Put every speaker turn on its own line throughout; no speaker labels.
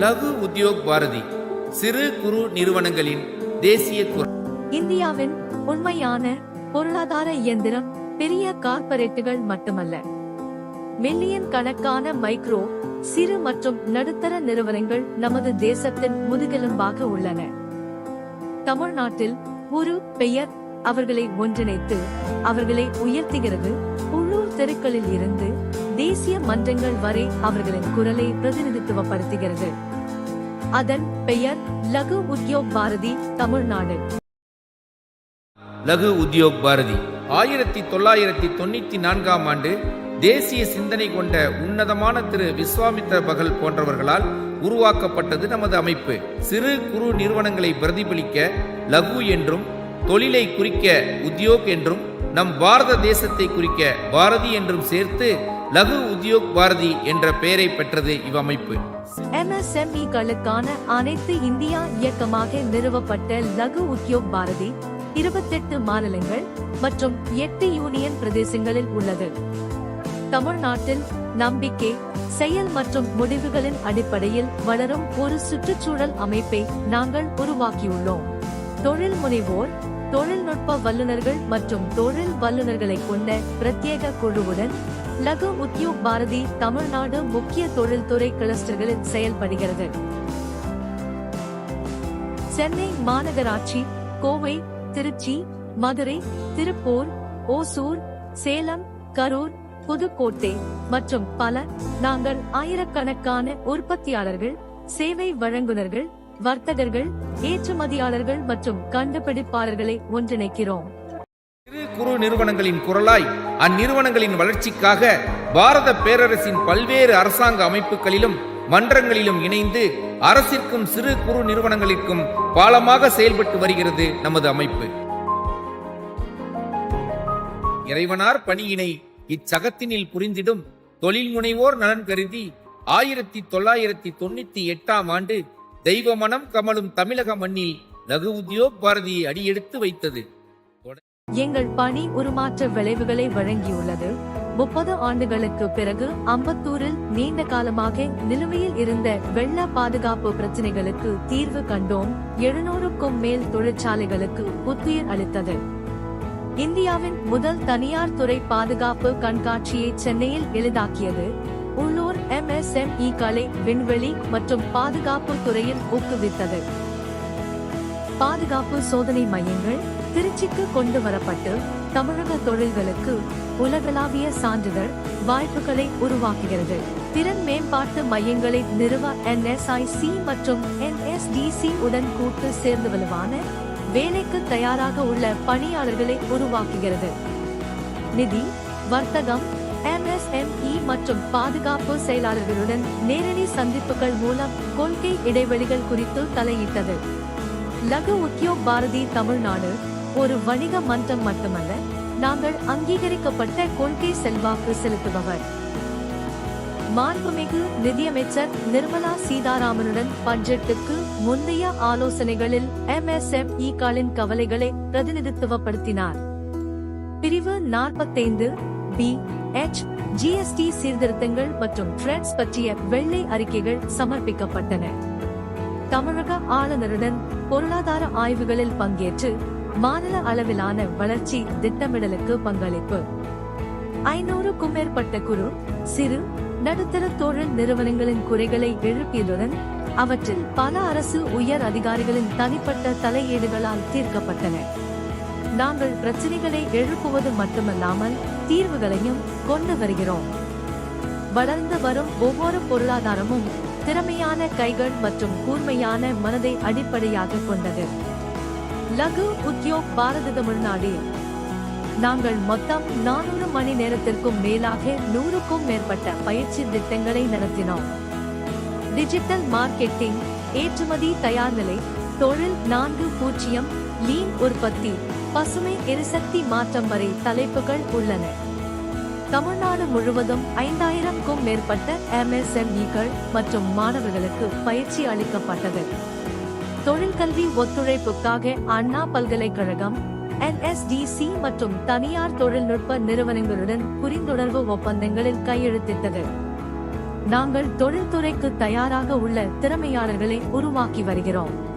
லகு உத்யோக் பாரதி சிறு குறு நிறுவனங்களின் தேசிய குரல்.
இந்தியாவின் உண்மையான பொருளாதார இயந்திரம் பெரிய கார்ப்பரேட்டுகள் மட்டுமல்ல, மில்லியன் கணக்கான மைக்ரோ, சிறு மற்றும் நடுத்தர நிறுவனங்கள் நமது தேசத்தின் முதுகெலும்பாக உள்ளன. தமிழ்நாட்டில் ஒரு பெயர் அவர்களை ஒன்றிணைத்து அவர்களை உயர்த்துகிறது. உள்ளூர் தெருக்களில் இருந்து தேசிய மன்றங்கள் வரை அவர்களின் குரலை பிரதிநிதித்துவப்படுத்துகிறது. அதன் பெயர் லகு உத்யோக் பாரதி, தமிழ்நாடு.
லகு உத்யோக் பாரதி 1994 ஆண்டு தேசிய சிந்தனை கொண்ட உன்னதமான திரு விஸ்வாமித்ர பகல் போன்றவர்களால் உருவாக்கப்பட்டது நமது அமைப்பு. சிறு குறு நிறுவனங்களை பிரதிபலிக்க லகு என்றும், தொழிலை குறிக்க உத்யோக் என்றும், நம் பாரத தேசத்தை குறிக்க பாரதி என்றும் சேர்த்து லகு உத்யோக் பாரதி என்ற பெயரை பெற்றது இவ்வமைப்பு.
MSME-களுக்கான அனைத்து இந்தியா இயக்கமாக நிறுவப்பட்ட லகு உத்யோக் பாரதி 28 மாநிலங்கள் மற்றும் 8 யூனியன் பிரதேசங்களில் உள்ளது. தமிழ்நாட்டில் நம்பிக்கை, செயல் மற்றும் முடிவுகளின் அடிப்படையில் வளரும் ஒரு சுற்றுச்சூழல் அமைப்பை நாங்கள் உருவாக்கியுள்ளோம். தொழில் முனைவோர், தொழில்நுட்ப வல்லுநர்கள் மற்றும் தொழில் வல்லுநர்களை கொண்ட பிரத்யேக குழுவுடன் லகு உத்யோக் பாரதி தமிழ்நாடு முக்கிய தொழில்துறை கிளஸ்டர்களில் செயல்படுகிறது. சென்னை மாநகராட்சி, கோவை, திருச்சி, மதுரை, திருப்பூர், ஓசூர், சேலம், கரூர், புதுக்கோட்டை மற்றும் பல. நாங்கள் ஆயிரக்கணக்கான உற்பத்தியாளர்கள், சேவை வழங்குனர்கள், வர்த்தகர்கள், ஏற்றுமதியாளர்கள் மற்றும் கண்டுபிடிப்பாளர்களை ஒன்றிணைக்கிறோம்.
சிறு குறு நிறுவனங்களின் குரலாய் அந்நிறுவனங்களின் வளர்ச்சிக்காக பாரத பேரரசின் பல்வேறு அரசாங்க அமைப்புகளிலும் மன்றங்களிலும் இணைந்து அரசிற்கும் சிறு குறு நிறுவனங்களிற்கும் பாலமாக செயல்பட்டு வருகிறது நமது அமைப்பு. இறைவனார் பணியினை இச்சகத்தினில் புரிந்திடும் தொழில் முனைவோர் நலன் கருதி 1998 ஆண்டு தெய்வ மனம் கமலும் தமிழக மண்ணில் லகு உத்யோக் பாரதியை அடியெடுத்து வைத்தது.
எங்கள் பணி உருமாற்ற விளைவுகளை வழங்கியுள்ளது. 30 ஆண்டுகளுக்கு பிறகு அம்பத்தூரில் நீண்ட காலமாக நிலுவையில் இருந்த வெள்ள பாதுகாப்பு பிரச்சினைகளுக்கு தீர்வு கண்டோம். 700க்கும் மேல் தொழிற்சாலைகளுக்கு புத்துயிர் அளித்தது. இந்தியாவின் முதல் தனியார் துறை பாதுகாப்பு கண்காட்சியை சென்னையில் எளிதாக்கியது. உள்ளூர் MSME-களை விண்வெளி மற்றும் பாதுகாப்பு துறையில் ஊக்குவித்தது. பாதுகாப்பு சோதனை மையங்கள் திருச்சிக்கு கொண்டு வரப்பட்டு தமிழக தொழில்களுக்கு உலகளாவிய சான்றிதழ் வாய்ப்புகளை உருவாக்குகிறது. திறன் மேம்பாட்டு மையங்களை நிறுவ NSIC மற்றும் NSDC உடன் கூட்டு சேர்ந்து வலுவான வேலைக்கு தயாராக உள்ள பணியாளர்களை உருவாக்குகிறது. நிதி, வர்த்தகம், MSME மற்றும் பாதுகாப்பு செயலாளர்களுடன் நேரடி சந்திப்புகள் மூலம் கொள்கை இடைவெளிகள் குறித்து தலையிட்டது. லகு உத்யோக் பாரதி தமிழ்நாடு ஒரு வணிக மன்றம் மட்டுமல்ல, நாங்கள் அங்கீகரிக்கப்பட்ட கொள்கை செல்வாக்கு செலுத்துபவர். மாண்புமிகு நிதியமைச்சர் நிர்மலா சீதாராமனுடன் பட்ஜெட்டுக்கு முந்தைய ஆலோசனைகளில் MSME-களின் கவலைகளை பிரதிநிதித்துவப்படுத்தினார். பிரிவு 45B(h) GST சீர்திருத்தங்கள் மற்றும் ட்ரெண்ட்ஸ் பற்றிய வெள்ளை அறிக்கைகள் சமர்ப்பிக்கப்பட்டன. தமிழக ஆளுநருடன் பொருளாதார ஆய்வுகளில் பங்கேற்று மாநில அளவிலான வளர்ச்சி திட்டமிடலுக்கு பங்களிப்பு. 500க்கும் மேற்பட்ட குறு, சிறு, நடுத்தர தொழில் நிறுவனங்களின் குறைகளை எழுப்பியதுடன் அவற்றில் பல அரசு உயர் அதிகாரிகளின் தனிப்பட்ட தலையீடுகளால் தீர்க்கப்பட்டன. நாங்கள் பிரச்சனைகளை எழுப்புவது மட்டுமல்லாமல் தீர்வுகளையும் கொண்டு வருகிறோம். வளர்ந்து வரும் ஒவ்வொரு பொருளாதாரமும் திறமையான கைகள் மற்றும் கூர்மையான மனதை அடிப்படையாக கொண்டது. லகு உத்யோக் பாரதி தமிழ்நாடு. நாங்கள் மொத்தம் 400 மணி நேரத்திற்கும் மேலாக 100க்கும் மேற்பட்ட பயிற்சி திட்டங்களை நடத்தினோம். டிஜிட்டல் மார்க்கெட்டிங், ஏற்றுமதி தயார்நிலை, தொழில் 4.0, லீன் உற்பத்தி, பசுமை எரிசக்தி மாற்றம் வரை தலைப்புகள் உள்ளன. தமிழ்நாடு முழுவதும் 5000க்கும் மேற்பட்ட MSME-கள் மற்றும் மாணவர்களுக்கு பயிற்சி அளிக்கப்பட்டது. தொழிற்கல்வி ஒத்துழைப்புக்காக அண்ணா பல்கலைக்கழகம், NSDC மற்றும் தனியார் தொழில்நுட்ப நிறுவனங்களுடன் புரிந்துணர்வு ஒப்பந்தங்களில் கையெழுத்திட்டது. நாங்கள் தொழில்துறைக்கு தயாராக உள்ள திறமையாளர்களை உருவாக்கி வருகிறோம்.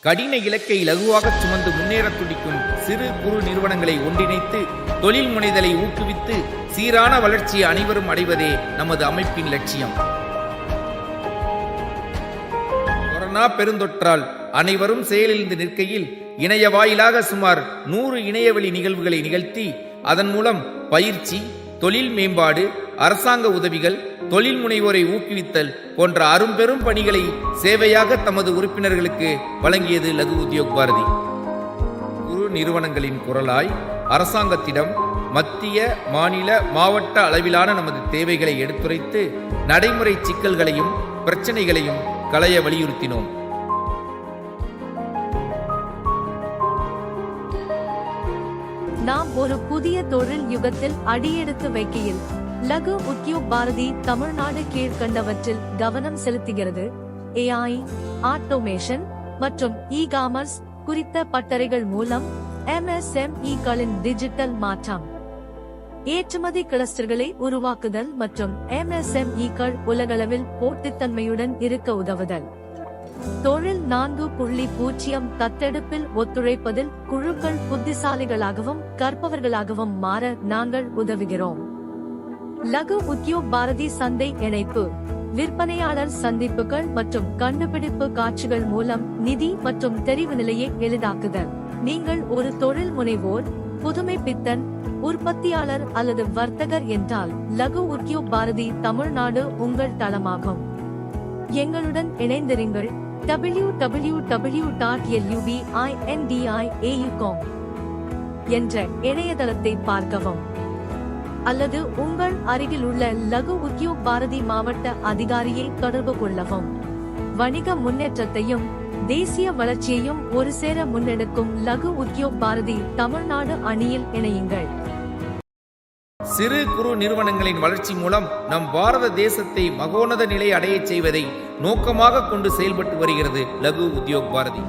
கடின இலக்கை இலகுவாக சுமந்து முன்னேற துடிக்கும் சிறு குறு நிறுவனங்களை ஒன்றிணைத்து தொழில் முனைதலை ஊக்குவித்து சீரான வளர்ச்சியை அனைவரும் அடைவதே நமது அமைப்பின் லட்சியம். கொரோனா பெருந்தொற்றால் அனைவரும் செயலிழந்து நிற்கையில் இணைய வாயிலாக சுமார் 100 இணையவழி நிகழ்வுகளை நிகழ்த்தி அதன் மூலம் பயிற்சி, தொழில் மேம்பாடு, அரசாங்க உதவிகள், தொழில் முனைவோரை ஊக்குவித்தல் போன்ற அரும்பெரும் பணிகளை சேவையாக தமது உறுப்பினர்களுக்கு வழங்கியது லகு உத்யோக் பாரதி. குறு நிறுவனங்களின் குரலாய் அரசாங்கத்திடம் மத்திய, மாநில, மாவட்ட அளவிலான நமது தேவைகளை எடுத்துரைத்து நடைமுறை சிக்கல்களையும் பிரச்சனைகளையும் களைய வலியுறுத்தினோம்.
நாம் ஒரு புதிய தொழில் யுகத்தில் அடியெடுத்து வைக்கையில் லகு உத்யோக் பாரதி தமிழ்நாடு கீழ்கண்டவற்றில் கவனம் செலுத்துகிறது. AI, ஆட்டோமேஷன் மற்றும் இ-காமர்ஸ் குறித்த பட்டறைகள் மூலம் MSME-களின் டிஜிட்டல் மாற்றம், ஏற்றுமதி கிளஸ்டர்களை உருவாக்குதல் மற்றும் MSME-கள் உலகளவில் போட்டித்தன்மையுடன் இருக்க உதவுதல். தொழில் 4.0 தத்தெடுப்பில் ஒத்துழைப்பதில் குழுக்கள் புத்திசாலிகளாகவும் கற்பவர்களாகவும் மாற நாங்கள் உதவுகிறோம். லகு உத்யோக் பாரதி சந்தை இணைப்பு, விற்பனையாளர் சந்திப்புகள் மற்றும் கண்டுபிடிப்பு காட்சிகள் மூலம் நிதி மற்றும் தெரிவு நிலையை எளிதாக்குதல். நீங்கள் ஒரு தொழில் முனைவோர், புதுமை பித்தன், உற்பத்தியாளர் அல்லது வர்த்தகர் என்றால் லகு உத்யோக் பாரதி தமிழ்நாடு உங்கள் தளமாகும். எங்களுடன் இணைந்திருங்கள். www.lubiindia.com என்ற இணையதளத்தை பார்க்கவும் அல்லது உங்கள் அருகில் உள்ள லகு உத்யோக் பாரதி மாவட்ட அதிகாரியை தொடர்பு கொள்ளவும். வணிக முன்னேற்றத்தையும் தேசிய வளர்ச்சியையும் ஒரு சேர முன்னெடுக்கும் லகு உத்யோக் பாரதி தமிழ்நாடு அணியில் இணையுங்கள்.
சிறு குறு நிறுவனங்களின் வளர்ச்சி மூலம் நம் பாரத தேசத்தை மகோன்னத நிலை அடையச் செய்வதை நோக்கமாக கொண்டு செயல்பட்டு வருகிறது லகு உத்யோக் பாரதி.